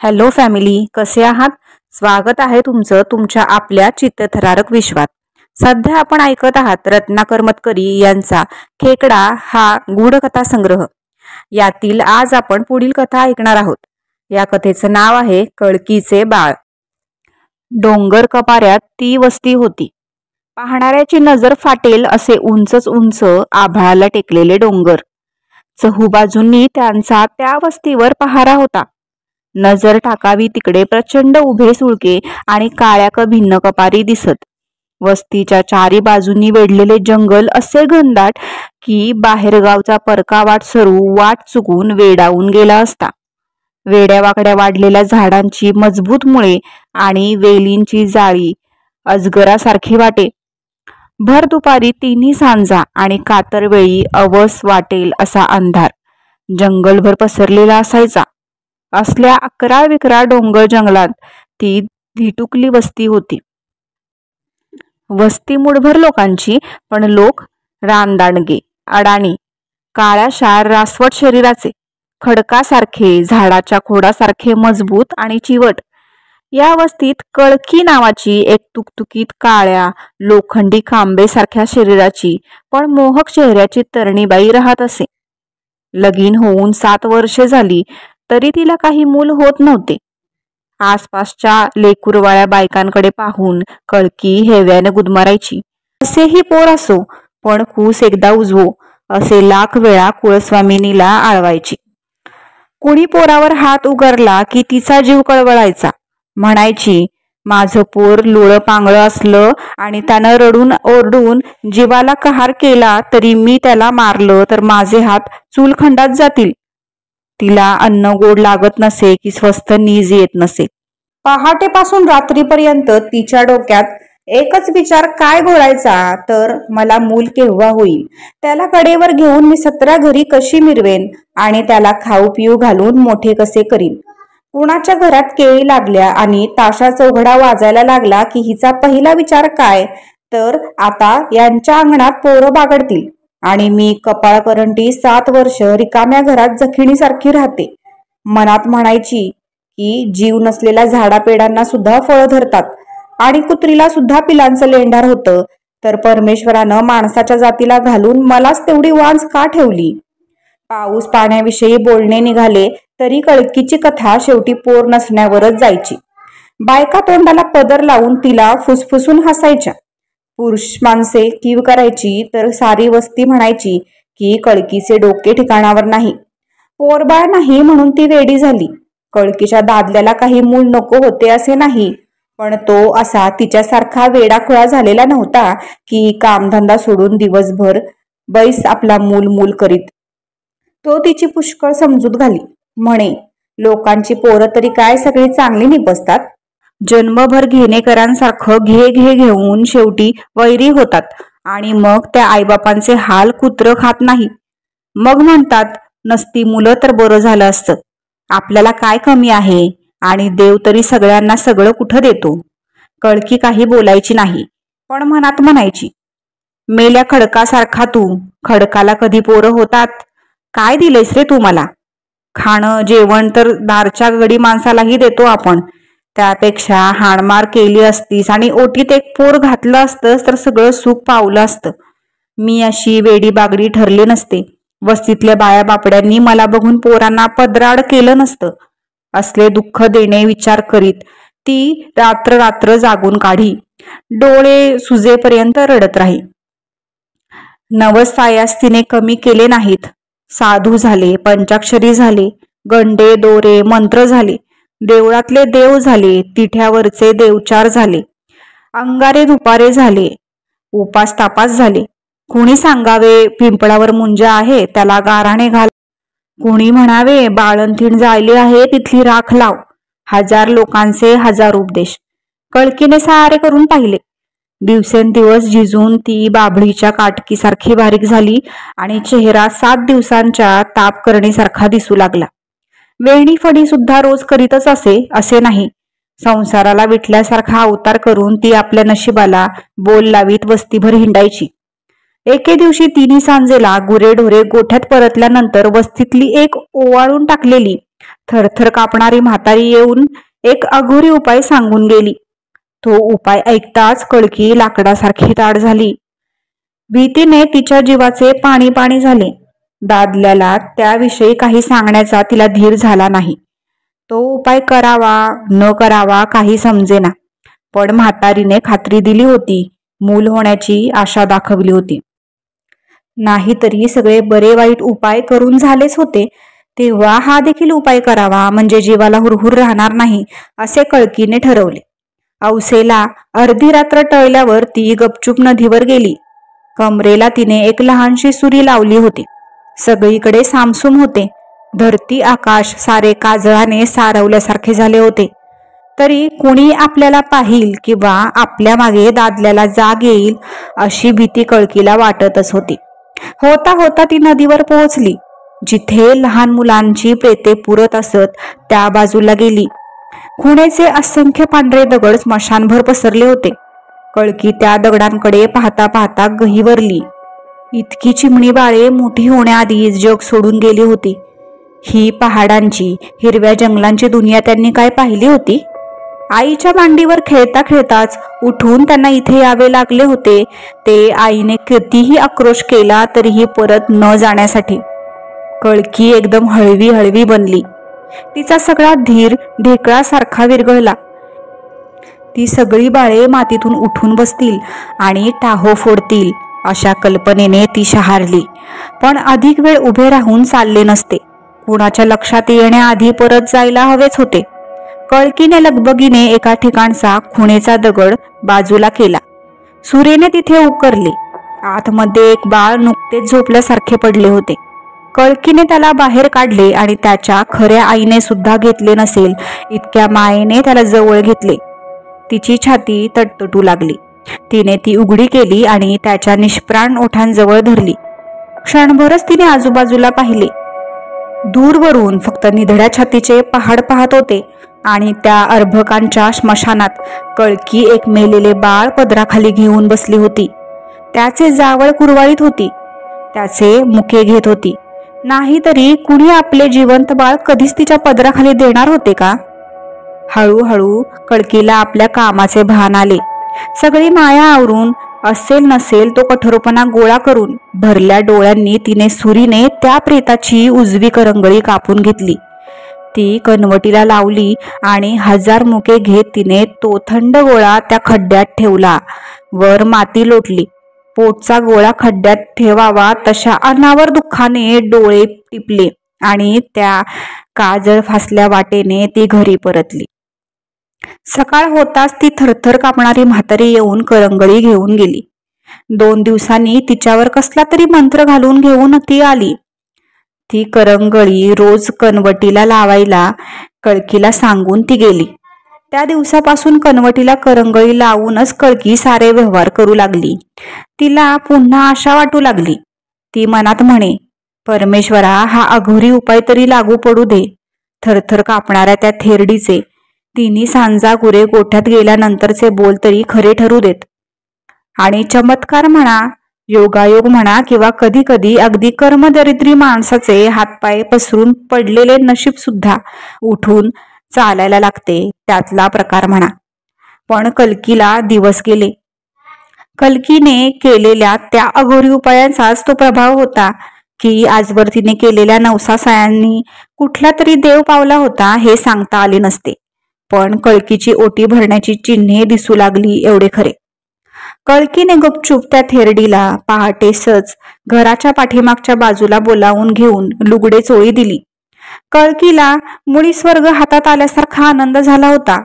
Hello family, कसे आहात? स्वागत आहे तुमचं तुमच्या आपल्या चित्तथरारक विश्वात. सध्या आपण ऐकत आहात रत्नाकर मतकरी यांचा खेकडा हा गूढ कथा संग्रह. यातील आज आपण पुढील कथा ऐकणार आहोत. या कथेचं नाव आहे कळकीचे बाळ. डोंगर कपाऱ्यात ती वस्ती होती. पाहणाऱ्याची नजर फाटेल असे उंचच उंच आभाळाला टेकलेले डोंगर. चहूबाजूंनी त्यांचा त्या वस्तीवर पहारा होता. नजर टाकावी तिकडे प्रचंड उभे सुळके आणि काळ्या भिन्न कपारी दिसत. वस्तीच्या चारी बाजूंनी वेढलेले जंगल असे घनदाट की बाहेरगावचा परका वाट चुकून वेडावून गेला असता. वेड्यावाकड्या वाढलेल्या झाडांची मजबूत मुळे आणि वेलींची जाळी अजगरासारखी वाटे. भर दुपारी तिन्ही सांजा आणि कातरवेळी अवस वाटेल असा अंधार जंगलभर पसरलेला असायचा. असल्या 11-12 डोंगर जंगलात ती धिटुकली वस्ती होती. वस्ती मुठभर लोकांची, पण लोक रानदांडगे, अडाणी, काळ्याशार रासवट शरीराचे, खडकासारखे, झाडाच्या खोडासारखे मजबूत आणि चिवट. या वस्तीत कळकी नावाची एक तुकतुकीत काळ्या लोखंडी कांबेसारख्या शरीराची पण मोहक चेहऱ्याची तरणीबाई राहत असे. लगीन होऊन 7 वर्षे झाली तरी तिला काही मूल होत नव्हते. आसपासच्या लेकुरवाळ्या बायकांकडे पाहून कळकी हेव्याने गुदमरायची. असेही पोर असो, पण कूस एकदा उजवो असे लाख वेळा कुळस्वामिनीला आळवायची. कुणी पोरावर हात उगारला की तिचा जीव कळवळायचा. म्हणायची, माझं पोर लुळं पांगळं असलं आणि त्यानं रडून ओरडून जीवाला कहार केला तरी मी त्याला मारलं तर माझे हात चूलखंडात जातील. तिला अन्न गोड लागत नसे की स्वस्थ नीज येत नसे. पहाटेपासून रात्रीपर्यंत तिच्या डोक्यात एकच विचार काय घोळायचा, तर मला मूल केव्हा होईल, त्याला कडेवर घेऊन मी 17 घरी कशी मिरवेन आणि त्याला खाऊ पिऊ घालून मोठे कसे करीन. कुणाच्या घरात केळी लागल्या आणि ताशा चौघडा वाजायला लागला की हिचा पहिला विचार काय, तर आता यांच्या अंगणात पोरं बागडतील आणि मी कपाळकरंटी 7 वर्ष रिकाम्या घरात जखिणीसारखी राहते. मनात म्हणायची की जीव नसलेल्या झाडापेडांना सुद्धा फळं धरतात आणि कुत्रीला सुद्धा पिलांचं लेंडार होतं, तर परमेश्वरानं माणसाच्या जातीला घालून मलाच तेवढी वांज का ठेवली. पाऊस पाण्याविषयी बोलणे निघाले तरी कळकीची कथा शेवटी पोर नसण्यावरच जायची. बायका तोंडाला पदर लावून तिला फुसफुसून हसायच्या. पुरुष माणसे कीव करायची तर सारी वस्ती म्हणायची की कळकीचे डोके ठिकाणावर नाही. पोरबाळ नाही म्हणून ती वेडी झाली. कळकीच्या दादल्याला काही मूल नको होते असे नाही, पण तो असा तिच्यासारखा वेडाखोळा झालेला नव्हता की कामधंदा सोडून दिवसभर बैस आपला मूल करीत. तो तिची पुष्कळ समजूत घाली. म्हणे, लोकांची पोरं तरी काय सगळी चांगली निपसतात. जन्मभर घेणेकरांसारखं घे घेऊन शेवटी वैरी होतात आणि मग त्या आईबापांचे हाल कुत्र खात नाही. मग म्हणतात, नसती मुलं तर बरं झालं असतं. आपल्याला काय कमी आहे आणि देव तरी सगळ्यांना सगळं कुठं देतो. कळकी काही बोलायची नाही, पण मनात म्हणायची, मेल्या खडकासारखा तू, खडकाला कधी पोरं होतात. काय दिलेस रे तू मला. खाणं जेवण तर दारच्या गडी माणसालाही देतो आपण. त्यापेक्षा हाणमार केली असतीस आणि ओटीत एक पोर घातलं असतंस तर सगळं सुख पावलं असतं. मी अशी वेडी बागडी ठरले नसते. वस्तीतल्या बाया बापड्यांनी मला बघून पोरांना पदराड केलं नसतं. असले दुःख देणे विचार करीत ती रात्र जागून काढी. डोळे सुजेपर्यंत रडत राही. नवस सायास तिने कमी केले नाहीत. साधू झाले, पंचाक्षरी झाले, गंडे दोरे मंत्र झाले, देवळातले देव झाले, तिठ्यावरचे देवचार झाले, अंगारे दुपारे झाले, उपास तापास झाले. कुणी सांगावे पिंपळावर मुंजा आहे त्याला गाराणे घाल, कुणी म्हणावे बाळंतीण जायली आहे तिथली राख लाव. 1000 लोकांचे 1000 उपदेश. कळकीने सारे करून पाहिले. दिवसेंदिवस झिजून ती बाभळीच्या काटकीसारखी बारीक झाली आणि चेहरा 7 दिवसांच्या तापकरणीसारखा दिसू लागला. वेणी फणी सुद्धा रोज करीतच असे नाही. संसाराला विटल्यासारखा अवतार करून ती आपल्या नशिबाला बोल लावीत वस्तीभर हिंडायची. एके दिवशी तिन्ही सांजेला गुरेढोरे गोठ्यात परतल्यानंतर वस्तीतली एक ओवाळून टाकलेली थरथर कापणारी म्हातारी येऊन एक अघोरी उपाय सांगून गेली. तो उपाय ऐकताच कळकी लाकडासारखी ताड झाली. भीतीने तिच्या जीवाचे पाणी पाणी झाले. दादल्याला त्याविषयी काही सांगण्याचा तिला धीर झाला नाही. तो उपाय करावा न करावा काही समजेना. पण म्हातारीने खात्री दिली होती, मूल होण्याची आशा दाखवली होती. नाहीतरी सगळे बरे वाईट उपाय करून झालेच होते, तेव्हा हा देखील उपाय करावा म्हणजे जीवाला हुरहुर राहणार नाही असे कळकीने ठरवले. औसेला अर्धी रात्र टळल्यावर ती गपचूप नदीवर गेली. कमरेला तिने एक लहानशी सुरी लावली होती. सगळीकडे सामसूम होते. धरती आकाश सारे काजळाने सारवल्यासारखे झाले होते. तरी कुणी आपल्याला पाहिल किंवा आपल्या मागे दादल्याला जाग येईल अशी भीती कळकीला वाटतच होती. होता होता ती नदीवर पोहोचली. जिथे लहान मुलांची प्रेते पुरत असत त्या बाजूला गेली. खुणेचे असंख्य पांढरे दगड स्मशानभर पसरले होते. कळकी त्या दगडांकडे पाहता पाहता गहिवरली. इतकी चिमणी बाळे मोठी होण्याआधीच जग सोडून गेली होती. ही पहाडांची हिरव्या जंगलांची दुनिया त्यांनी काय पाहिली होती? आईच्या मांडीवर खेळता खेळताच उठून त्यांना इथे यावे लागले होते. ते आईने कितीही आक्रोश केला तरीही परत न जाण्यासाठी. कळकी एकदम हळवी हळवी बनली. तिचा सगळा धीर ढेकळासारखा विरघळला. ती सगळी बाळे मातीतून उठून बसतील आणि टाहो फोडतील अशा कल्पनेने ती शहारली. पण अधिक वेळ उभे राहून चालले नसते. कुणाच्या लक्षात येण्याआधी परत जायला हवेच होते. कळकीने लगबगीने एका ठिकाणचा खुणेचा दगड बाजूला केला. सुरेने तिथे उकरले. आतमध्ये एक बाळ नुकतेच झोपल्यासारखे पडले होते. कळकीने त्याला बाहेर काढले आणि त्याच्या खऱ्या आईने सुद्धा घेतले नसेल इतक्या मायेने त्याला जवळ घेतले. तिची छाती तटतटू लागली. तिने ती उघडी केली आणि त्याच्या निष्प्राण ओठांजवळ धरली. क्षणभरच तिने आजूबाजूला पाहिले. दूरवरून फक्त निधड्या छातीचे पहाड पाहत होते आणि त्या अर्भकांच्या स्मशानात कळकी एक मेलेले बाळ पदराखाली घेऊन बसली होती. त्याचे जावळ कुरवाळीत होती. त्याचे मुके घेत होती. नाहीतरी कुणी आपले जिवंत बाळ कधीच तिच्या पदराखाली देणार होते का? हळूहळू कळकीला आपल्या कामाचे भान आले. सगळी माया आवरून असेल नसेल तो कठोरपणा गोळा करून भरल्या डोळ्यांनी तिने सुरीने त्या प्रेताची उजवी करंगळी कापून घेतली. ती कनवटीला लावली आणि 1000 मुके घेत तिने तो थंड गोळा त्या खड्ड्यात ठेवला. वर माती लोटली. पोटचा गोळा खड्ड्यात ठेवावा तशा अनावर दुःखाने डोळे टिपले आणि त्या काजळ फासल्या वाटेने ती घरी परतली. सकाळ होताच ती थरथर कापणारी म्हातारी येऊन करंगळी घेऊन गेली. 2 दिवसांनी तिच्यावर कसला तरी मंत्र घालून घेऊन ती आली. ती करंगळी रोज कनवटीला लावायला कळकीला सांगून ती गेली. त्या दिवसापासून कनवटीला करंगळी लावूनच कळकी सारे व्यवहार करू लागली. तिला पुन्हा आशा वाटू लागली. ती मनात म्हणे, परमेश्वरा हा अघोरी उपाय तरी लागू पडू दे. थरथर कापणाऱ्या त्या थेरडीचे तिन्ही सांजा गुरे गोठ्यात गेल्यानंतरचे बोल तरी खरे ठरू देत. आणि चमत्कार म्हणा, योगायोग म्हणा किंवा कधी कधी अगदी कर्मदरिद्री माणसाचे हातपाय पसरून पडलेले नशीब सुद्धा उठून चालायला लागते त्यातला प्रकार म्हणा. पण कल्कीला दिवस गेले. कल्कीने केलेल्या त्या अघोरी उपायांचाच तो प्रभाव होता की आजवर तिने केलेल्या नवसासायांनी कुठला तरी देव पावला होता हे सांगता आले नसते. पण कळकीची ओटी भरण्याची चिन्हे दिसू लागली एवढे खरे. कळकीने गुपचूप त्या थेरडीला पहाटेसच घराच्या पाठीमागच्या बाजूला बोलावून घेऊन लुगडे चोळी दिली. कळकीला मुळी स्वर्ग हातात आल्यासारखा आनंद झाला होता.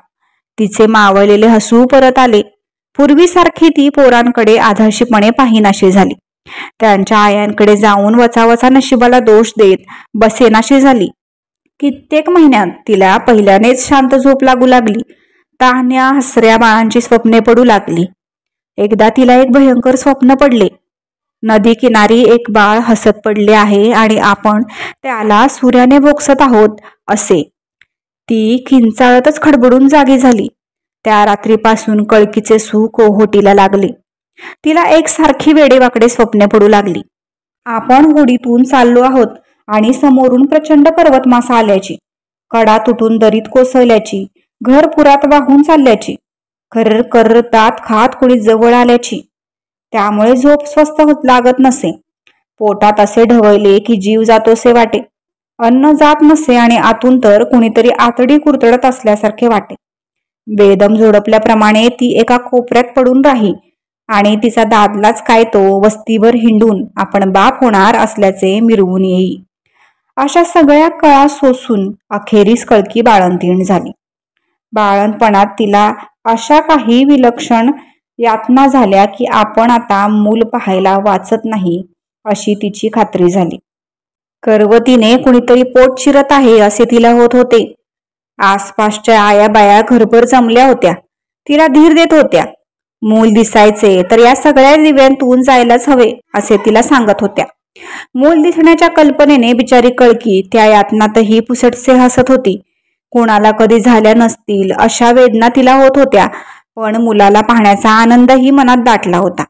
तिचे मावळलेले हसू परत आले. पूर्वीसारखी ती पोरांकडे आधाशीपणे पाहिनाशी झाली. त्यांच्या आयांकडे जाऊन वचावचा नशिबाला दोष देत बसेनाशी झाली. कित्येक महिन्यात तिला पहिल्यानेच शांत झोप लागू लागली. तान्ह्या हसऱ्या बाळांची स्वप्ने पडू लागली. एकदा तिला एक भयंकर स्वप्न पडले. नदी किनारी एक बाळ हसत पडले आहे आणि आपण त्याला सूर्याने भोगसत आहोत असे. ती किंचाळतच खडबडून जागी झाली. त्या रात्रीपासून कळकीचे सुख ओहोटीला लागले. तिला एकसारखी वेडेवाकडे स्वप्ने पडू लागली. आपण होडीतून चाललो आहोत आणि समोरून प्रचंड पर्वतमासा आल्याची. कडा तुटून दरीत कोसळल्याची, घर पुरात वाहून चालल्याची, कर्र कर्र दात खात कुणी जवळ आल्याची. त्यामुळे झोप स्वस्थ लागत नसे. पोटात असे ढवळले की जीव जातोसे वाटे. अन्न जात नसे आणि आतून तर कुणीतरी आतडी कुरतडत असल्यासारखे वाटे. बेदम झोडपल्याप्रमाणे ती एका कोपऱ्यात पडून राही आणि तिचा दादलाच काय तो वस्तीभर हिंडून आपण बाप होणार असल्याचे मिरवून येई. अशा सगळ्या कळा सोसून अखेरीस कळकी बाळंतीण झाली. बाळणपणात तिला अशा काही विलक्षण यातना झाल्या की आपण आता मूल पाहायला वाचत नाही अशी तिची खात्री झाली. करवतीने कुणीतरी पोट चिरत आहे असे तिला होत होते. आसपासच्या आया बाया घरभर जमल्या होत्या, तिला धीर देत होत्या. मूल दिसायचे तर या सगळ्या दिव्यांतून जायलाच हवे असे तिला सांगत होत्या. मूल दिसण्याच्या कल्पनेने बिचारी कळकी त्या यातनातही पुसटसे हसत होती. कोणाला कधी झाल्या नसतील अशा वेदना तिला होत होत्या, पण मुलाला पाहण्याचा आनंदही मनात दाटला होता.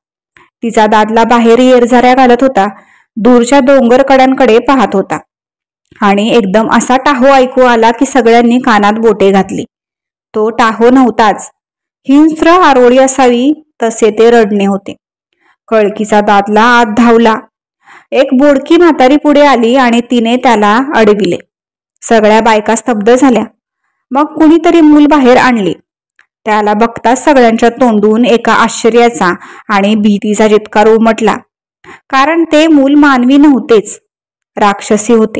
तिचा दादला बाहेर येरझाऱ्या घालत होता, दूरच्या डोंगर कड्यांकडे पाहत होता आणि एकदम असा टाहो ऐकू आला की सगळ्यांनी कानात बोटे घातली. तो टाहो नव्हताच, हिंस्र आरोळी असावी तसे ते रडणे होते. कळकीचा दादला आत धावला. एक बोडकी म्हातारी पुढे आली आणि तिने त्याला अडविले. सगळ्या बायका स्तब्ध झाल्या. मग कुणीतरी मूल बाहेर आणले. त्याला बघताच सगळ्यांच्या तोंडून एका आश्चर्याचा आणि भीतीचा चित्कार उमटला. कारण ते मूल मानवी नव्हतेच, राक्षसी होते.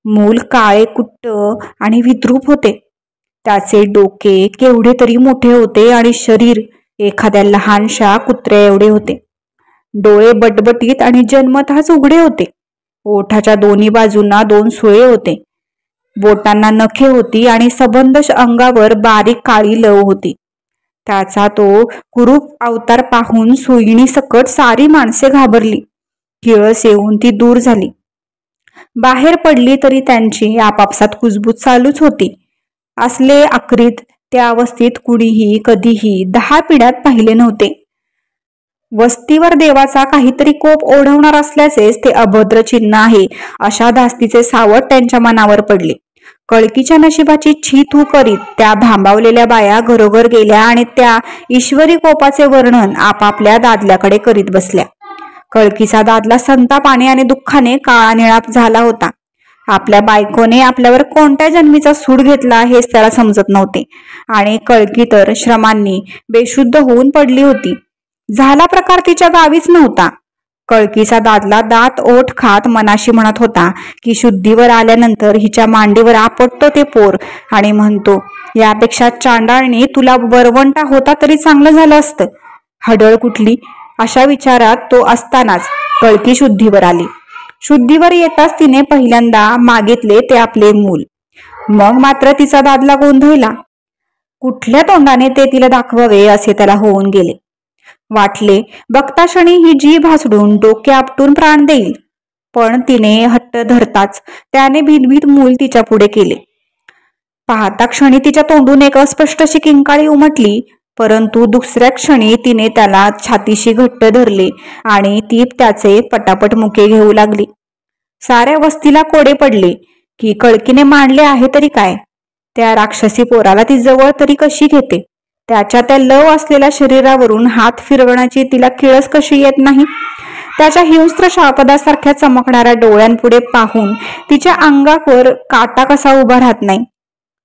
मूल काळे कुट्ट आणि विद्रूप होते. त्याचे डोके केवढे तरी मोठे होते आणि शरीर एखाद्या लहानशा कुत्र्या एवढे होते. डोळे बटबटीत आणि जन्मतःच उघडे होते. ओठाच्या दोन्ही बाजूंना 2 सुळे होते. बोटांना नखे होती आणि सबंध अंगावर बारीक काळी लव होती. त्याचा तो कुरूप अवतार पाहून सुईणी सकट सारी माणसे घाबरली. किळस येऊन ती दूर झाली. बाहेर पडली तरी त्यांची आपापसात कुजबूज चालूच होती. असले आक्रीत त्या अवस्थेत कुणीही कधीही 10 पिढ्यात पाहिले नव्हते. वस्तीवर देवाचा काहीतरी कोप ओढवणार असल्याचेच ते अभद्र चिन्ह आहे अशा धास्तीचे सावट त्यांच्या मनावर पडले. कळकीच्या नशिबाची छी थू करीत त्या भांबावलेल्या बाया घरोघर गेल्या आणि त्या ईश्वरी कोपाचे वर्णन आपापल्या दादल्याकडे करीत बसल्या. कळकीचा दादला संतापाने आणि दुःखाने काळा निळा झाला होता. आपल्या बायकोने आपल्यावर कोणत्या जन्मीचा सूड घेतला हेच त्याला समजत नव्हते आणि कळकी तर श्रमांनी बेशुद्ध होऊन पडली होती. झाला प्रकार तिच्या गावीच नव्हता. कळकीचा दादला दात ओठ खात मनाशी म्हणत होता की शुद्धीवर आल्यानंतर हिच्या मांडीवर आपटतो ते पोर आणि म्हणतो, यापेक्षा चांडाळणी तुला वरवंटा होता तरी चांगलं झालं असतं. हडळ कुठली अशा विचारात तो असतानाच कळकी शुद्धीवर आली. शुद्धीवर येताच तिने पहिल्यांदा मागितले ते आपले मूल. मग मात्र तिचा दादला गोंधळला. कुठल्या तोंडाने ते तिला दाखवावे असे त्याला होऊन गेले. वाटले बघता क्षणी ही जीभ हासडून डोके आपटून प्राण देईल, पण तिने हट्ट धरताच त्याने भीतभीत मूल तिच्या पुढे केले. पाहता क्षणी तिच्या तोंडून एक अस्पष्ट अशी किंकाळी उमटली, परंतु दुसऱ्या क्षणी तिने त्याला छातीशी घट्ट धरले आणि ती त्याचे पटापट मुके घेऊ लागली. साऱ्या वस्तीला कोडे पडले की कळकीने मांडले आहे तरी काय, त्या राक्षसी पोराला ती जवळ तरी कशी घेते. त्याच्या त्या लव असलेल्या शरीरावरून हात फिरवण्याची तिला किळस कशी येत नाही. त्याच्या हिंस्त्र शापदासारख्या चमकणाऱ्या डोळ्यांपुढे पाहून तिच्या अंगावर काटा कसा उभा राहत नाही.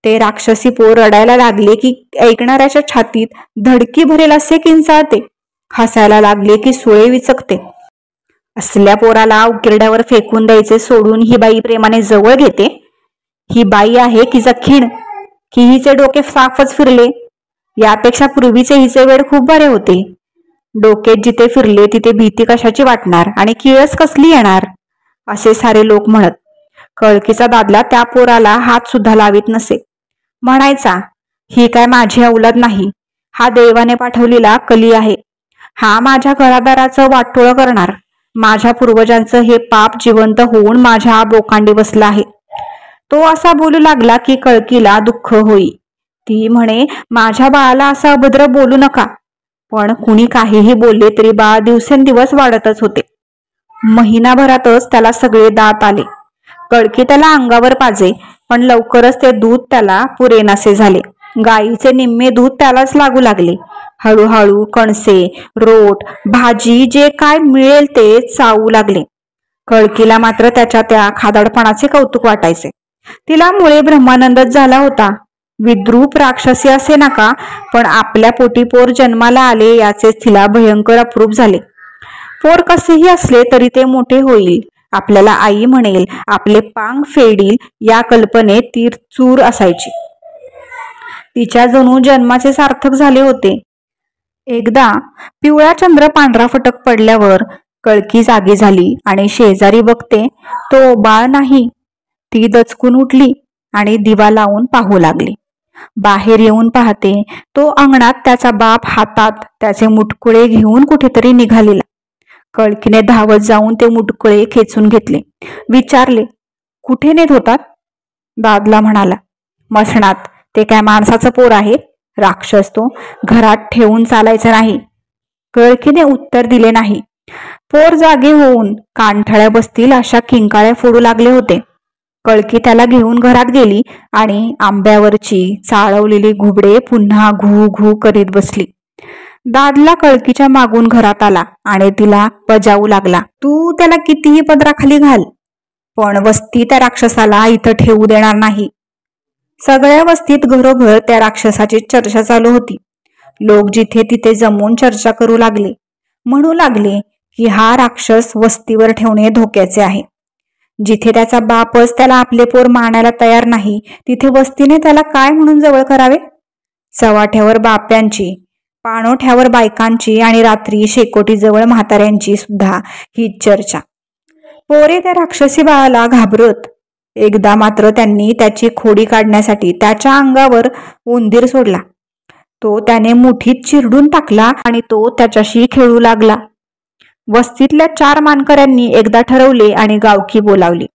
ते राक्षसी पोर रडायला लागले की ऐकणाऱ्याच्या छातीत धडकी भरेल असे किंचाळते. हसायला लागले की सुळे विचकते. असल्या पोराला उकिरड्यावर फेकून द्यायचे सोडून ही बाई प्रेमाने जवळ घेते. ही बाई आहे की जखीण की हिचे डोके साफच फिरले. यापेक्षा पूर्वीचे हिचे वेळ खूप बरे होते. डोकेत जिथे फिरले तिथे भीती कशाची वाटणार आणि किळस कसली येणार असे सारे लोक म्हणत. कळकीचा दादला त्या पोराला हात सुद्धा लावित नसे. म्हणायचा, ही काय माझी औलाद नाही, हा देवाने पाठवलेला कली आहे. हा माझ्या घरादाराचं वाटोळं करणार. माझ्या पूर्वजांचं हे पाप जिवंत होऊन माझ्या बोकांडी बसलं आहे. तो असा बोलू लागला की कळकीला दुःख होई. ती म्हणे, माझ्या बाळाला असं अभद्र बोलू नका. पण कुणी काहीही बोलले तरी बाळ दिवसेंदिवस वाढतच होते. महिनाभरातच त्याला सगळे दात आले. कळकी त्याला अंगावर पाजे पण लवकरच ते दूध त्याला पुरेनासे झाले. गाईचे निम्मे दूध त्यालाच लागू लागले. हळूहळू कणसे, रोट, भाजी जे काय मिळेल ते चावू लागले. कळकीला मात्र त्याच्या त्या खादाडपणाचे कौतुक वाटायचे. तिला मुळे ब्रह्मानंदच झाला होता. विद्रूप राक्षसी असे नका, पण आपल्या पोटी पोर जन्माला आले याचेच तिला भयंकर अप्रूप झाले. पोर कसेही असले तरी ते मोठे होईल, आपल्याला आई म्हणेल, आपले पांग फेडील या कल्पनेत ती चूर असायची. तिच्या जणू जन्माचे सार्थक झाले होते. एकदा पिवळा चंद्र पांढरा फटक पडल्यावर कळकी जागी झाली आणि शेजारी बघते तो बाळ नाही. ती दचकून उठली आणि दिवा लावून पाहू लागली. बाहेर येऊन पाहते तो अंगणात त्याचा बाप हातात त्याचे मुटकुळे घेऊन कुठेतरी निघालेला. कळकीने धावत जाऊन ते मुटकुळे खेचून घेतले. विचारले, कुठे नेत होतात? दादला म्हणाला, मसणात. ते काय माणसाचं पोर आहे? राक्षस तो, घरात ठेवून चालायचं नाही. कळकीने उत्तर दिले नाही. पोर जागे होऊन कानठळ्या बसतील अशा किंकाळ्या फोडू लागले होते. कळकी त्याला घेऊन घरात गेली आणि आंब्यावरची चाळवलेली घुबडे पुन्हा घू घू करीत बसली. दादला कळकीच्या मागून घरात आला आणि तिला बजावू लागला, तू त्याला कितीही पदराखाली घाल, पण वस्ती त्या राक्षसाला इथं ठेवू देणार नाही. सगळ्या वस्तीत घरोघर त्या राक्षसाची चर्चा चालू होती. लोक जिथे तिथे जमून चर्चा करू लागले. म्हणू लागले की हा राक्षस वस्तीवर ठेवणे धोक्याचे आहे. जिथे त्याचा बापच त्याला आपले पोर मानायला तयार नाही, तिथे वस्तीने त्याला काय म्हणून जवळ करावे? चव्हाट्यावर बाप्यांची, पाणोठ्यावर बायकांची आणि रात्री शेकोटीजवळ म्हाताऱ्यांची सुद्धा हीच चर्चा. पोरे त्या राक्षसी बाळाला घाबरत. एकदा मात्र त्यांनी त्याची खोडी काढण्यासाठी त्याच्या अंगावर उंदीर सोडला. तो त्याने मुठीत चिरडून टाकला आणि तो त्याच्याशी खेळू लागला. वस्तीतल्या 4 मानकऱ्यांनी एकदा ठरवले आणि गावकी बोलावली.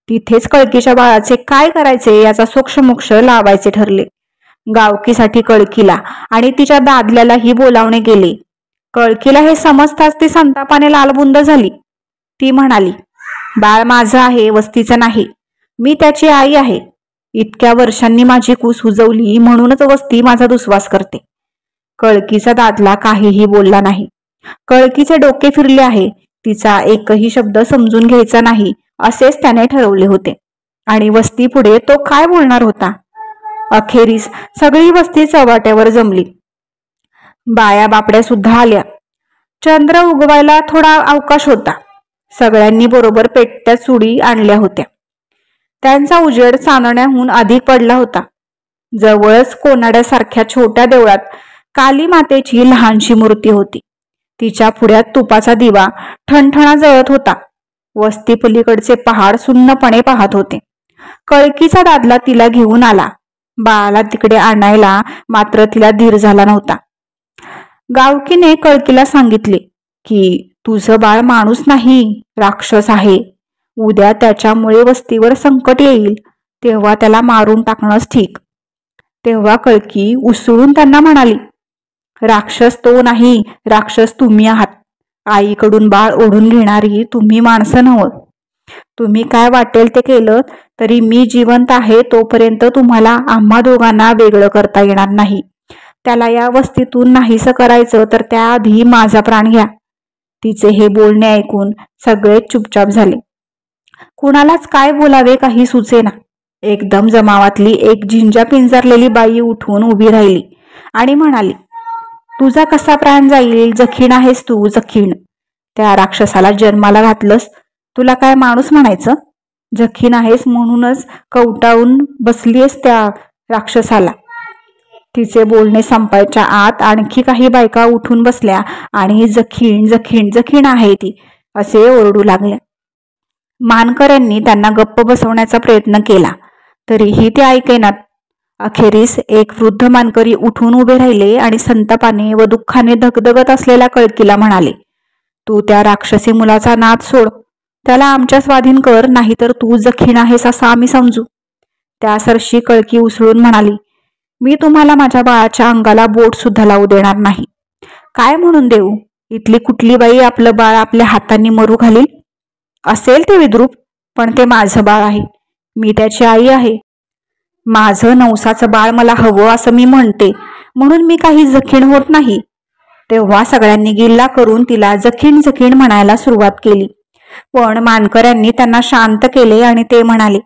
तिथेच कळकीच्या बाळाचे काय करायचे याचा सोक्षमोक्ष लावायचे ठरले. गावकीसाठी कळकीला आणि तिच्या दादल्यालाही बोलावणे गेले. कळकीला हे समजताच ती संतापाने लालबुंद झाली. ती म्हणाली, बाळ माझं आहे, वस्तीचं नाही. मी त्याची आई आहे. इतक्या वर्षांनी माझी कूस उजवली म्हणूनच वस्ती माझा दुस्वास करते. कळकीचा दादला काहीही बोलला नाही. कळकीचे डोके फिरले आहे. तिचा एकही शब्द समजून घ्यायचा नाही असेच त्याने ठरवले होते आणि वस्ती पुढे तो काय बोलणार होता? अखेरीस सगळी वस्ती चव्हाट्यावर जमली. बाया बापड्या सुद्धा आल्या. चंद्र उगवायला थोडा अवकाश होता. सगळ्यांनी बरोबर पेटत्या चुडी आणल्या होत्या. त्यांचा उजेड चांदण्याहून अधिक पडला होता. जवळच कोनाड्यासारख्या छोट्या देवळात काली मातेची लहानशी मूर्ती होती. तिच्या पुढ्यात तुपाचा दिवा ठणठणा जळत होता. वस्ती पलीकडचे पहाड सुन्नपणे पाहत होते. कळकीचा दादला तिला घेऊन आला. बाळाला तिकडे आणायला मात्र तिला धीर झाला नव्हता. गावकीने कळकीला सांगितले की तुझं बाळ माणूस नाही, राक्षस आहे. उद्या त्याच्यामुळे वस्तीवर संकट येईल, तेव्हा त्याला मारून टाकणंच ठीक. तेव्हा कळकी उसळून त्यांना म्हणाली, राक्षस तो नाही, राक्षस तुम्ही आहात. आईकडून बाळ ओढून घेणारी तुम्ही माणसं नव्हत. तुम्ही काय वाटेल ते केलं तरी मी जिवंत आहे तोपर्यंत तुम्हाला आम्हा दोघांना वेगळं करता येणार नाही. त्याला या वस्तीतून नाहीसं करायचं तर त्याआधी माझा प्राण घ्या. तिचे हे बोलणे ऐकून सगळे चुपचाप झाले. कुणालाच काय बोलावे काही सुचेना. एकदम जमावातली एक झिंजा पिंजारलेली बाई उठून उभी राहिली आणि म्हणाली, तुझा कसा प्राण जाईल? जखीण आहेस तू, जखीण. त्या राक्षसाला जन्माला घातलंस, तुला काय माणूस म्हणायचं? जखीण आहेस म्हणूनच कवटाळून बसलीस त्या राक्षसाला. तिचे बोलणे संपायच्या आत आणखी काही बायका उठून बसल्या आणि जखीण जखीण जखीण आहे ती असे ओरडू लागल्या. मानकऱ्यांनी त्यांना गप्प बसवण्याचा प्रयत्न केला तरीही ते ऐकेनात. अखेरीस एक वृद्ध मानकरी उठून उभे राहिले आणि संतापाने व दुःखाने धगधगत असलेल्या कळकीला म्हणाले, तू त्या राक्षसी मुलाचा नाद सोड. त्याला आमच्या स्वाधीन कर, नाहीतर तू जखीण आहेस असं आम्ही समजू. त्या सरशी कळकी उसळून म्हणाली, मी तुम्हाला माझ्या बाळाच्या अंगाला बोट सुद्धा लावू देणार नाही. काय म्हणून देऊ? इथली कुठली बाई आपलं बाळ आपल्या हातांनी मरू घालील? असेल ते विद्रूप, पण ते माझं बाळ आहे. मी त्याची आई आहे. माझं नवसाचं बाळ मला हवं असं मी म्हणते, म्हणून मी काही जखीण होत नाही. तेव्हा सगळ्यांनी गिल्ला करून तिला जखीण जखीण म्हणायला सुरुवात केली. पण मानकऱ्यांनी त्यांना शांत केले आणि ते म्हणाले,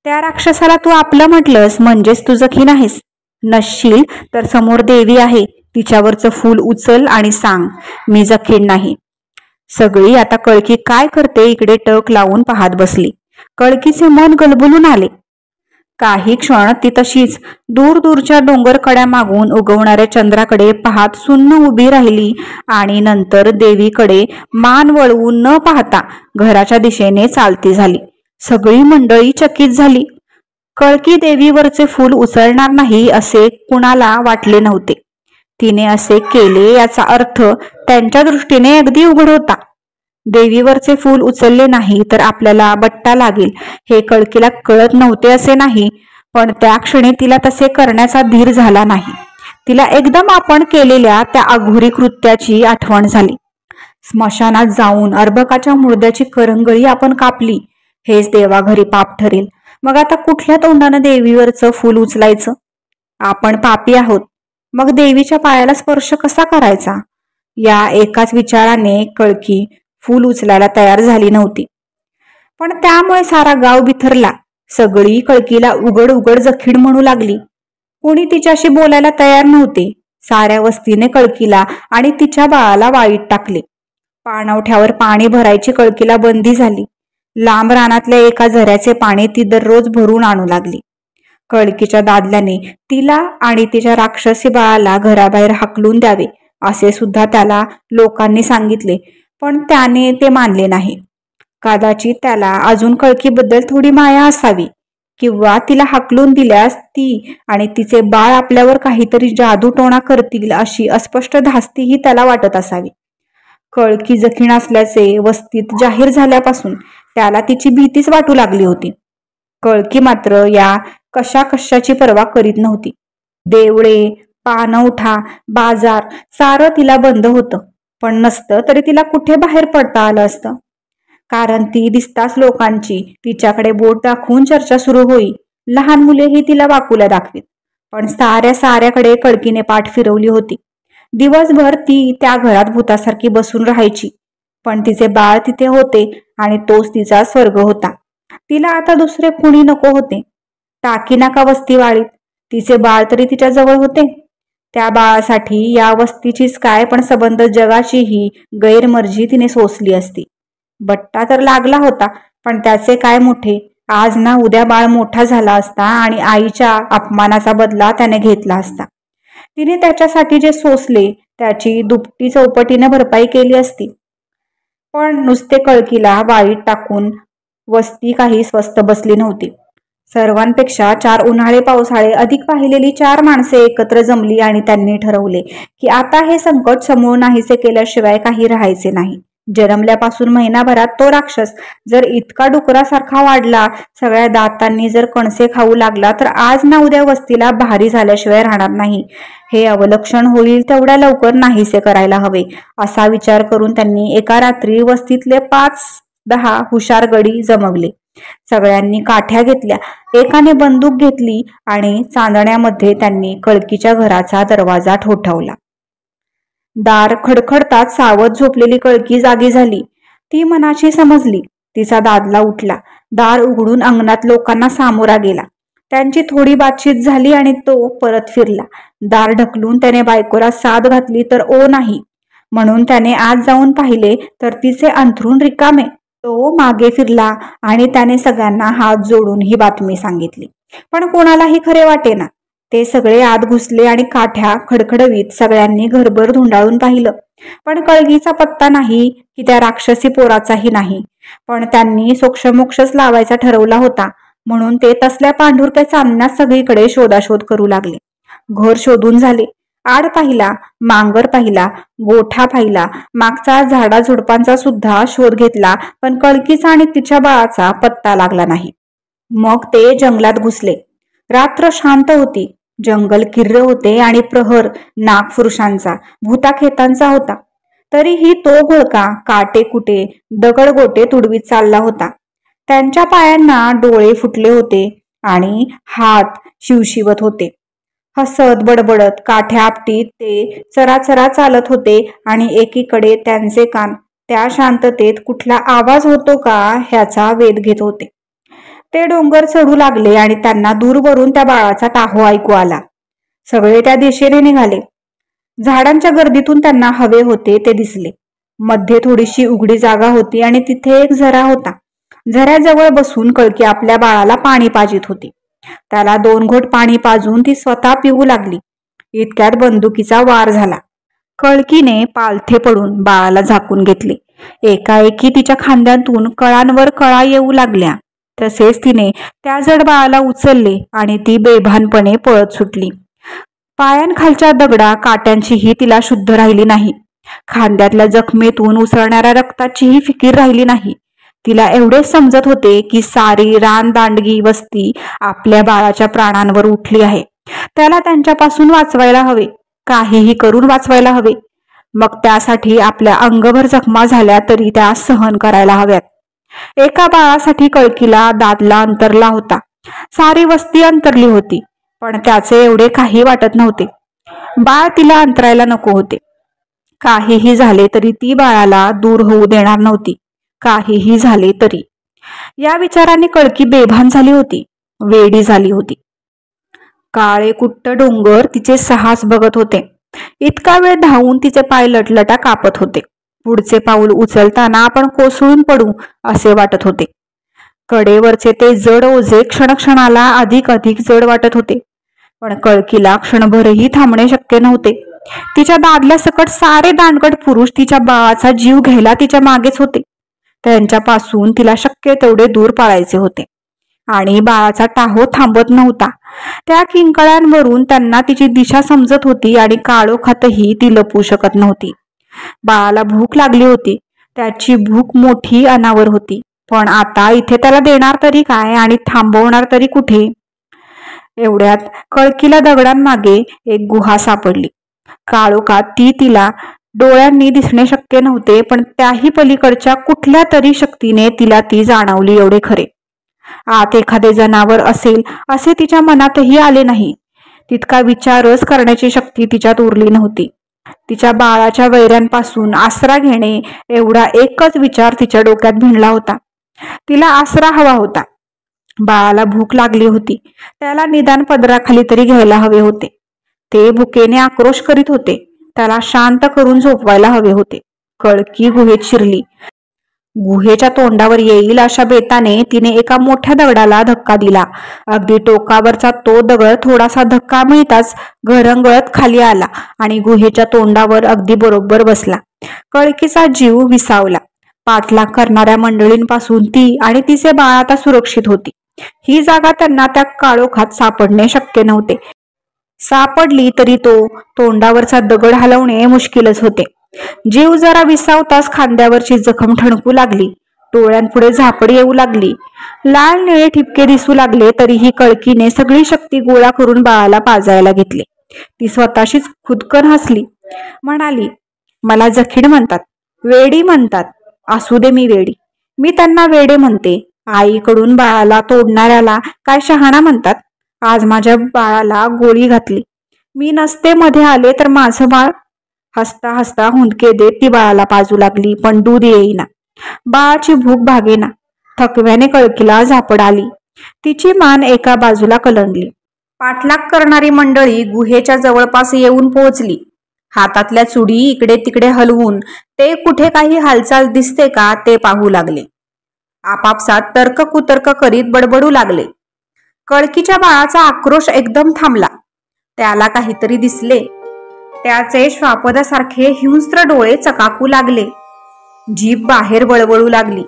त्या राक्षसाला तू आपलं म्हटलंस म्हणजेच तू जखीण आहेस. नसशील तर समोर देवी आहे, तिच्यावरचं फूल उचल आणि सांग, मी जखीण नाही. सगळी आता कळकी काय करते इकडे टक लावून पाहत बसली. कळकीचे मन गलबलून आले. काही क्षण ती तशीच दूर दूरच्या डोंगर कड्या मागून उगवणाऱ्या चंद्राकडे पाहत सुन्न उभी राहिली आणि नंतर देवीकडे मान वळवून न पाहता घराच्या दिशेने चालती झाली. सगळी मंडळी चकित झाली. कळकी देवीवरचे फूल उचलणार नाही असे कुणाला वाटले नव्हते. तिने असे केले याचा अर्थ त्यांच्या दृष्टीने अगदी उघड होता. देवीवरचे फूल उचलले नाही तर आपल्याला बट्टा लागेल हे कळकीला कळत नव्हते असे नाही, पण त्या क्षणी तिला तसे करण्याचा धीर झाला नाही. तिला एकदम आपण केलेल्या त्या अघोरी कृत्याची आठवण झाली. स्मशानात जाऊन अर्भकाच्या मुर्द्याची करंगळी आपण कापली, हेच देवाघरी पाप ठरेल. मग आता कुठल्या तोंडानं देवीवरचं फूल उचलायचं? आपण पापी आहोत, मग देवीच्या पायाला स्पर्श कसा करायचा? या एकाच विचाराने कळकी फूल उचलायला तयार झाली नव्हती. पण त्यामुळे सारा गाव बिथरला. सगळी कळकीला उघड उघड जखीण म्हणू लागली. कोणी तिच्याशी बोलायला तयार नव्हते. साऱ्या वस्तीने कळकीला आणि तिच्या बाळाला वाळीत टाकले. पाणवठ्यावर पाणी भरायची कळकीला बंदी झाली. लांब रानातल्या एका झऱ्याचे पाणी ती दररोज भरून आणू लागली. कळकीच्या दादल्याने तिला आणि तिच्या राक्षसी बाळाला घराबाहेर हाकलून द्यावे असे सुद्धा त्याला लोकांनी सांगितले, पण त्याने ते मानले नाही. कदाचित त्याला अजून कळकीबद्दल थोडी माया असावी, किंवा तिला हाकलून दिल्यास ती आणि तिचे बाळ आपल्यावर काहीतरी जादूटोणा करतील अशी अस्पष्ट धास्तीही त्याला वाटत असावी. कळकी जखीण असल्याचे वस्तीत जाहीर झाल्यापासून त्याला तिची भीतीच वाटू लागली होती. कळकी मात्र या कशाची पर्वा करीत नव्हती. देवळे, पाणवठा, बाजार सारं तिला बंद होतं, पण नसतं तरी तिला कुठे बाहेर पडता आलं असतं. कारण ती दिसताच लोकांची तिच्याकडे बोट दाखवून चर्चा सुरू होई. लहान मुलेही तिला वाकुल्या दाखवीत. पण साऱ्याकडे कळकीने पाठ फिरवली होती. दिवसभर ती त्या घरात भूतासारखी बसून राहायची, पण तिचे बाळ तिथे होते आणि तोच तिचा स्वर्ग होता. तिला आता दुसरे कुणी नको होते. टाकी नाका वस्ती वाळीत, तिचे बाळ तरी तिच्या जवळ होते. त्या बाळासाठी या वस्तीचीच काय पण संबंध जगाचीही गैरमर्जी तिने सोसली असती. बट्टा तर लागला होता, पण त्याचे काय मोठे, आज ना उद्या बाळ मोठा झाला असता आणि आईच्या अपमानाचा बदला त्याने घेतला असता. तिने त्याच्यासाठी जे सोसले त्याची दुपटी चौपटीने भरपाई केली असती. पण नुसते कळकीला वाळीत टाकून वस्ती काही स्वस्त बसली नव्हती. सर्वांपेक्षा 4 उन्हाळे पावसाळे अधिक पाहिलेली 4 माणसे एकत्र जमली आणि त्यांनी ठरवले की आता हे संकट समूळ नाहीसे केल्याशिवाय काही राहायचे नाही. जन्मल्यापासून महिनाभरात तो राक्षस जर इतका डुकरासारखा वाढला, सगळ्या दातांनी जर कणसे खाऊ लागला, तर आज ना उद्या वस्तीला भारी झाल्याशिवाय राहणार नाही. हे अवलक्षण होईल तेवढ्या लवकर नाहीसे करायला हवे असा विचार करून त्यांनी एका रात्री वस्तीतले 5-10 हुशार गडी जमवले. सगळ्यांनी काठ्या घेतल्या, एकाने बंदूक घेतली आणि चांदण्यामध्ये त्यांनी कळकीच्या घराचा दरवाजा ठोठावला. दार खडखडताच सावध झोपलेली कळकी जागी झाली. ती मनाची समजली. तिचा दादला उठला. दार उघडून अंगणात लोकांना सामोरा गेला. त्यांची थोडी बातचीत झाली आणि तो परत फिरला. दार ढकलून त्याने बायकोला साद घातली तर ओ नाही, म्हणून त्याने आत जाऊन पाहिले तर तिचे अंथरूण रिकामे. तो मागे फिरला आणि त्याने सगळ्यांना हात जोडून ही बातमी सांगितली, पण कोणालाही खरे वाटेना. ते सगळे आत घुसले आणि काठ्या खडखडवीत सगळ्यांनी घरभर धुंडाळून पाहिलं, पण कळगीचा पत्ता नाही की त्या राक्षसी पोराचाही नाही. पण त्यांनी सोक्षमोक्षच लावायचा ठरवला होता, म्हणून ते तसल्या पांढुरक्या चांदण्यात सगळीकडे शोधाशोध करू लागले. घर शोधून झाले. आड पाहिला, मांगर पाहिला, गोठा पाहिला, मागचा झाडा झुडपांचा सुद्धा शोध घेतला, पण कळकीचा आणि तिच्या बाळाचा पत्ता लागला नाही. मग ते जंगलात घुसले. रात्र शांत होती. जंगल किर्र होते आणि प्रहर नागपुरुषांचा, भूताखेतांचा होता. तरीही तो घोळका काटे कुटे दगड गोटे तुडवीत चालला होता. त्यांच्या पायांना डोळे फुटले होते. आणि हात शिवशिवत होते. हसत बडबडत काठ्या आपटीत ते चराचरा चालत होते आणि एकीकडे त्यांचे कान त्या शांततेत कुठला आवाज होतो का ह्याचा वेध घेत होते. ते डोंगर चढू लागले आणि त्यांना दूरवरून त्या बाळाचा टाहो ऐकू आला. सगळे त्या दिशेने निघाले. झाडांच्या गर्दीतून त्यांना हवे होते ते दिसले. मध्ये थोडीशी उघडी जागा होती आणि तिथे एक झरा होता. झऱ्याजवळ बसून कळकी आपल्या बाळाला पाणी पाजित होती. त्याला 2 घोट पाणी पाजून ती स्वतः पिऊ लागली. इतक्यात बंदुकीचा वार झाला. कळकीने पालथे पडून बाळाला झाकून घेतले. एकाएकी तिच्या खांद्यातून कळांवर कळा येऊ लागल्या. तसेच तिने त्या जड बाळाला उचलले आणि ती बेभानपणे पळत सुटली. पायांखालच्या दगडा काट्यांचीही तिला शुद्ध राहिली नाही. खांद्यातल्या जखमेतून उसळणाऱ्या रक्ताचीही फिकीर राहिली नाही. तिला एवढेच समजत होते की सारी रानदांडगी वस्ती आपल्या बाळाच्या प्राणांवर उठली आहे. त्याला त्यांच्यापासून वाचवायला हवे, काहीही करून वाचवायला हवे. मग त्यासाठी आपल्या अंगभर जखमा झाल्या तरी त्या सहन करायला हव्यात. एका बाळासाठी कळकीला दादला अंतरला होता. सारी वस्ती अंतरली होती, पण त्याचे एवढे काही वाटत नव्हते. बाळ तिला अंतरायला नको होते. काहीही झाले तरी ती बाळाला दूर होऊ देणार नव्हती. काहीही झाले तरी. या विचाराने कळकी बेभान झाली होती, वेडी झाली होती. काळे कुट्ट डोंगर तिचे साहस बघत होते. इतका वेळ धावून तिचे पाय लटलटा कापत होते. पुढचे पाऊल उचलताना आपण कोसळून पडू असे वाटत होते. कडेवरचे ते जड ओझे क्षणक्षणाला अधिक जड वाटत होते. पण कळकीला क्षणभरही थांबणे शक्य नव्हते. तिच्या दादल्या सकट सारे दांडगट पुरुष तिच्या बाळाचा जीव घ्यायला तिच्या मागेच होते. त्यांच्यापासून तिला शक्य तेवढे दूर पाळायचे होते. आणि बाळाचा टाहो थांबत नव्हता. त्या किंकळ्यांवरून त्यांना तिची दिशा समजत होती आणि काळोखातही ती लपू शकत नव्हती. बाळाला भूक लागली होती. त्याची भूक मोठी अनावर होती. पण आता इथे त्याला देणार तरी काय आणि थांबवणार तरी कुठे? एवढ्यात कळकीला दगडांमागे एक गुहा सापडली. काळोखात ती तिला डोळ्यांनी दिसणे शक्य नव्हते, पण त्याही पलीकडच्या कुठल्या तरी शक्तीने तिला ती जाणवली एवढे खरे. आत एखादे जनावर असेल असे तिच्या मनातही आले नाही. तितका विचारच करण्याची शक्ती तिच्यात उरली नव्हती. तिच्या बाळाच्या वैऱ्यांपासून आसरा घेणे एवढा एकच विचार तिच्या डोक्यात भिनला होता. तिला आसरा हवा होता. बाळाला भूक लागली होती. त्याला निदान पदराखाली तरी घ्यायला हवे होते. ते भुकेने आक्रोश करीत होते. त्याला शांत करून झोपवायला हवे होते. कळकी गुहेत शिरली. गुहेच्या तोंडावर येईल अशा बेताने तिने एका मोठ्या दगडाला धक्का दिला. अगदी टोकावरचा तो दगड थोडासा धक्का मिळताच घरंगळत खाली आला आणि गुहेच्या तोंडावर अगदी बरोबर बसला. कळकीचा जीव विसावला. पाठलाग करणाऱ्या मंडळींपासून ती आणि तिचे बाळ आता सुरक्षित होती. ही जागा त्यांना त्या काळोखात सापडणे शक्य नव्हते. सापडली तरी तो तोंडावरचा दगड हलवणे मुश्किलच होते. जीव जरा विसावताच खांद्यावरची जखम ठणकू लागली. डोळ्यांपुढे झापड येऊ लागली. लाल निळे ठिपके दिसू लागले. तरीही कळकीने सगळी शक्ती गोळा करून बाळाला पाजायला घेतले. ती स्वतःशीच खुदकन हसली. म्हणाली, मला जखीड म्हणतात, वेडी म्हणतात. असू दे, मी वेडी. मी त्यांना वेडे म्हणते. आईकडून बाळाला तोडणाऱ्याला काय शहाणा म्हणतात. आज माझ्या बाळाला गोळी घातली. मी नसते मध्ये आले तर माझं बाळ. हसता हसता हुंदके देत ती बाळाला पाजू लागली, पण दूध येईना. बाळाची भूक भागेना. थकव्याने कळकीला झापड आली. तिची मान एका बाजूला कलंडली. पाठलाग करणारी मंडळी गुहेच्या जवळपास येऊन पोहोचली. हातातल्या चुडी इकडे तिकडे हलवून ते कुठे काही हालचाल दिसते का ते पाहू लागले. आपापसात तर्क कुतर्क करीत बडबडू लागले. कळकीच्या बाळाचा आक्रोश एकदम थांबला. त्याला काहीतरी दिसले. त्याचे श्वापदासारखे हिंस्त्र डोळे चकाकू लागले. जीभ बाहेर वळवळू लागली.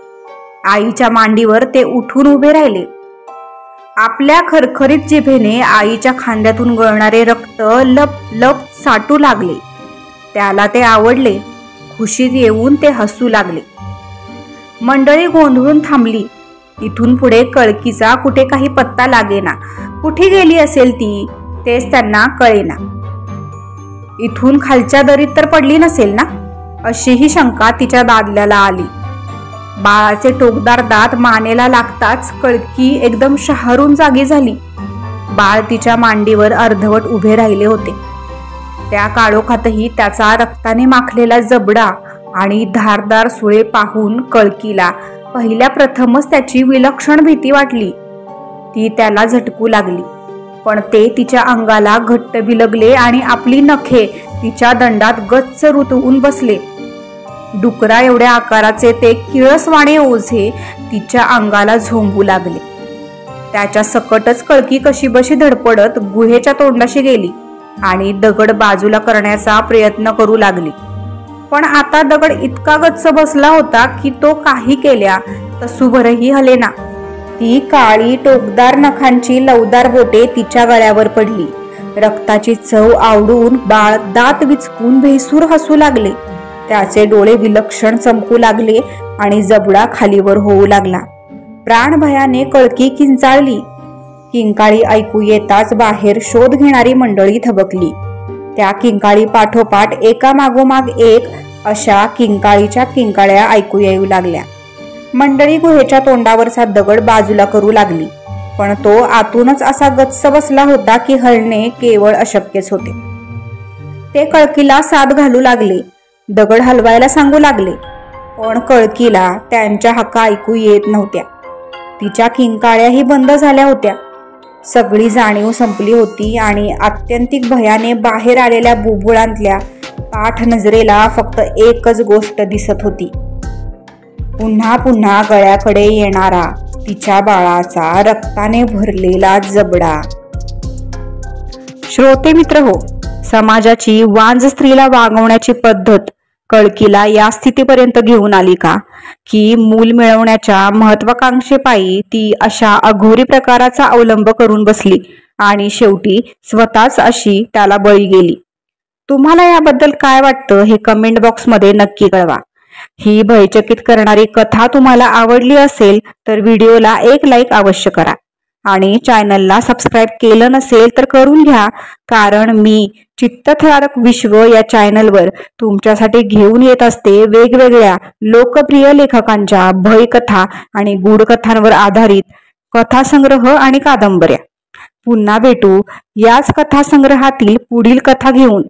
आईच्या मांडीवर ते उठून उभे राहिले. आपल्या खरखरीत जिभेने आईच्या खांद्यातून गळणारे रक्त लप लप साठू लागले. त्याला ते आवडले. खुशीत येऊन ते हसू लागले. मंडळी गोंधळून थांबली. इथून पुढे कळकीचा कुठे काही पत्ता लागेना. कुठे गेली असेल ती तेच त्यांना कळेना. इथून खालच्या दरीत तर पडली नसेल ना, अशीही शंका तिच्या दादल्याला आली. बाळाचे टोकदार दात मानेला लागताच कळकी एकदम शहारून जागी झाली. बाळ तिच्या मांडीवर अर्धवट उभे राहिले होते. त्या काळोखातही त्याचा रक्ताने माखलेला जबडा आणि धारदार सुळे पाहून कळकीला पहिल्या प्रथमच त्याची विलक्षण भीती वाटली. ती त्याला झटकू लागली, पण ते तिच्या अंगाला घट्ट बिलगले आणि आपली नखे तिच्या दंडात गच्च रुतवून बसले. डुकरा एवढ्या आकाराचे ते किळसवाणे ओझे तिच्या अंगाला झोंबू लागले. त्याच्या सकटच कळकी कशीबशी धडपडत गुहेच्या तोंडाशी गेली आणि दगड बाजूला करण्याचा प्रयत्न करू लागली. पण आता दगड इतका गच्च बसला होता की तो काही केल्या तसूभरही हलेना. ती काळी टोकदार नखांची लवदार बोटे तिच्या गळ्यावर पडली. रक्ताची चव आवडून बाळ दात विचकून भेसूर हसू लागले. त्याचे डोळे विलक्षण चमकू लागले आणि जबडा खालीवर होऊ लागला. प्राणभयाने कळकी किंचाळली. किंकाळी ऐकू येताच बाहेर शोध घेणारी मंडळी थबकली. त्या किंकाळी पाठोपाठ एका मागोमाग एक अशा किंकाळीच्या किंकाळ्या ऐकू येऊ लागल्या. मंडळी गुहेच्या तोंडावरचा दगड बाजूला करू लागली, पण तो आतूनच असा गच्च बसला होता की हलणे केवळ अशक्यच होते. ते कळकीला साद घालू लागले, दगड हलवायला सांगू लागले, पण कळकीला त्यांच्या हाका ऐकू येत नव्हत्या. तिच्या किंकाळ्याही बंद झाल्या होत्या. सगळी जाणीव संपली होती आणि आत्यंतिक भयाने बाहेर आलेल्या बुबुळांतल्या पाठ नजरेला फक्त एकच गोष्ट दिसत होती, पुन्हा पुन्हा गळ्याकडे येणारा तिच्या बाळाचा रक्ताने भरलेला जबडा. श्रोते मित्र हो, समाजाची वांज स्त्रीला वागवण्याची पद्धत कळकीला या स्थितीपर्यंत घेऊन आली का, की मूल मिळवण्याच्या महत्वाकांक्षेपायी ती अशा अघोरी प्रकाराचा अवलंब करून बसली आणि शेवटी स्वतःच अशी त्याला बळी गेली. तुम्हाला याबद्दल काय वाटतं हे कमेंट बॉक्समध्ये नक्की कळवा. ही भयचकित करणारी कथा तुम्हाला आवडली असेल तर व्हिडिओला एक लाईक अवश्य करा आणि चॅनलला सबस्क्राईब केलं नसेल तर करून घ्या, कारण मी चित्तथरारक विश्व या चॅनलवर तुमच्यासाठी घेऊन येत असते वेगवेगळ्या लोकप्रिय लेखकांच्या भयकथा आणि गूढकथांवर आधारित कथासंग्रह आणि कादंबऱ्या. पुन्हा भेटू याच कथासंग्रहातील पुढील कथा घेऊन.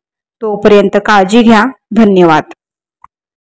तोपर्यंत काळजी घ्या. धन्यवाद.